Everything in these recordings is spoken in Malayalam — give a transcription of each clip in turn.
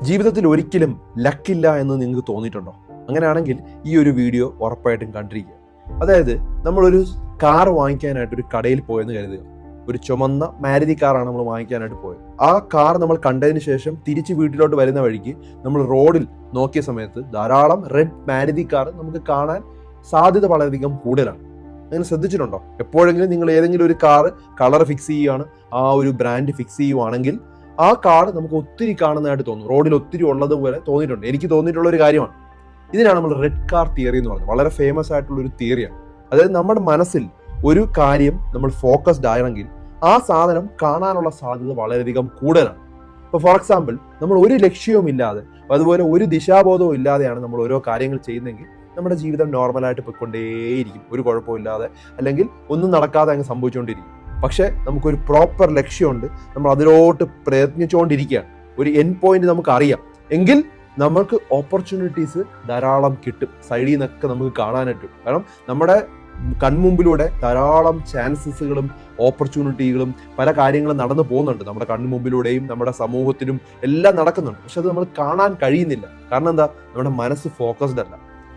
ജീവിതത്തിൽ ഒരിക്കലും ലക്കില്ല എന്ന് നിങ്ങൾക്ക് തോന്നിയിട്ടുണ്ടോ? അങ്ങനെയാണെങ്കിൽ ഈ ഒരു വീഡിയോ ഉറപ്പായിട്ടും കണ്ടിരിക്കുക. അതായത് നമ്മളൊരു കാർ വാങ്ങിക്കാനായിട്ട് ഒരു കടയിൽ പോയെന്ന് കരുതുക. ഒരു ചുമന്ന മാരുതി കാറാണ് നമ്മൾ വാങ്ങിക്കാനായിട്ട് പോയത്. ആ കാർ നമ്മൾ കണ്ടതിന് ശേഷം തിരിച്ച് വീട്ടിലോട്ട് വരുന്ന വഴിക്ക് നമ്മൾ റോഡിൽ നോക്കിയ സമയത്ത് ധാരാളം റെഡ് മാരുതി കാർ നമുക്ക് കാണാൻ സാധ്യത വളരെയധികം കൂടുതലാണ്. അങ്ങനെ ശ്രദ്ധിച്ചിട്ടുണ്ടോ? എപ്പോഴെങ്കിലും നിങ്ങൾ ഏതെങ്കിലും ഒരു കാർ കളർ ഫിക്സ് ചെയ്യുകയാണ്, ആ ഒരു ബ്രാൻഡ് ഫിക്സ് ചെയ്യുവാണെങ്കിൽ ആ കാർ നമുക്ക് ഒത്തിരി കാണുന്നതായിട്ട് തോന്നും, റോഡിൽ ഒത്തിരി ഉള്ളതുപോലെ തോന്നിയിട്ടുണ്ട്. എനിക്ക് തോന്നിയിട്ടുള്ള ഒരു കാര്യമാണ്. ഇതിനാണ് നമ്മൾ റെഡ് കാർ തിയറി എന്ന് പറയുന്നത്. വളരെ ഫേമസ് ആയിട്ടുള്ള ഒരു തിയറിയാണ്. അതായത് നമ്മുടെ മനസ്സിൽ ഒരു കാര്യം നമ്മൾ ഫോക്കസ്ഡ് ആണെങ്കിൽ ആ സാധനം കാണാനുള്ള സാധ്യത വളരെയധികം കൂടുതലാണ്. ഇപ്പോൾ ഫോർ എക്സാമ്പിൾ, നമ്മൾ ഒരു ലക്ഷ്യവും ഇല്ലാതെ അതുപോലെ ഒരു ദിശാബോധവും ഇല്ലാതെയാണ് നമ്മൾ ഓരോ കാര്യങ്ങൾ ചെയ്യുന്നതെങ്കിൽ നമ്മുടെ ജീവിതം നോർമലായിട്ട് പോയിക്കൊണ്ടേയിരിക്കും, ഒരു കുഴപ്പമില്ലാതെ, അല്ലെങ്കിൽ ഒന്നും നടക്കാതെ അങ്ങ് സംഭവിച്ചുകൊണ്ടിരിക്കും. പക്ഷേ നമുക്കൊരു പ്രോപ്പർ ലക്ഷ്യമുണ്ട്, നമ്മൾ അതിലോട്ട് പ്രയത്നിച്ചുകൊണ്ടിരിക്കുകയാണ്, ഒരു എൻഡ് പോയിന്റ് നമുക്ക് അറിയാം എങ്കിൽ നമ്മൾക്ക് ഓപ്പർച്യൂണിറ്റീസ് ധാരാളം കിട്ടും. സൈഡിൽ നിന്നൊക്കെ നമുക്ക് കാണാനായിട്ട്, കാരണം നമ്മുടെ കൺമുമ്പിലൂടെ ധാരാളം ചാൻസസുകളും ഓപ്പർച്യൂണിറ്റികളും പല കാര്യങ്ങളും നടന്നു പോകുന്നുണ്ട്. നമ്മുടെ കൺമുമ്പിലൂടെയും നമ്മുടെ സമൂഹത്തിലും എല്ലാം നടക്കുന്നുണ്ട്. പക്ഷെ അത് നമ്മൾ കാണാൻ കഴിയുന്നില്ല. കാരണം എന്താ? നമ്മുടെ മനസ്സ് ഫോക്കസ്ഡ് അല്ല.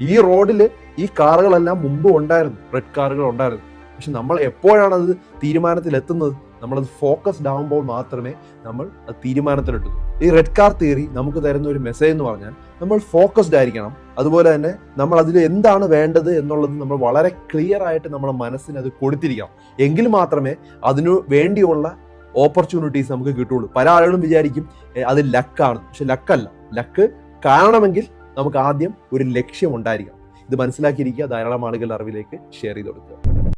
ഈ റോഡിൽ ഈ കാറുകളെല്ലാം മുമ്പ് ഉണ്ടായിരുന്നു, റെഡ് കാറുകൾ ഉണ്ടായിരുന്നു. പക്ഷെ നമ്മൾ എപ്പോഴാണ് അത് തീരുമാനത്തിലെത്തുന്നത്? നമ്മളത് ഫോക്കസ്ഡ് ആകുമ്പോൾ മാത്രമേ നമ്മൾ അത് തീരുമാനത്തിലെത്തുന്നു. ഈ റെഡ് കാർ തിയറി നമുക്ക് തരുന്ന ഒരു മെസ്സേജ് എന്ന് പറഞ്ഞാൽ നമ്മൾ ഫോക്കസ്ഡ് ആയിരിക്കണം. അതുപോലെ തന്നെ നമ്മൾ അതിൽ എന്താണ് വേണ്ടത് എന്നുള്ളത് നമ്മൾ വളരെ ക്ലിയർ ആയിട്ട് നമ്മുടെ മനസ്സിന് അത് കൊടുത്തിരിക്കണം. എങ്കിൽ മാത്രമേ അതിനു വേണ്ടിയുള്ള ഓപ്പർച്യൂണിറ്റീസ് നമുക്ക് കിട്ടുള്ളൂ. പല ആളുകളും വിചാരിക്കും അത് ലക്കാണ്, പക്ഷെ ലക്കല്ല. ലക്ക് കാണണമെങ്കിൽ നമുക്ക് ആദ്യം ഒരു ലക്ഷ്യം ഉണ്ടായിരിക്കണം. ഇത് മനസ്സിലാക്കിയിരിക്കുക. ധാരാളം ആളുകളുടെ അറിവിലേക്ക് ഷെയർ ചെയ്ത് കൊടുക്കുക.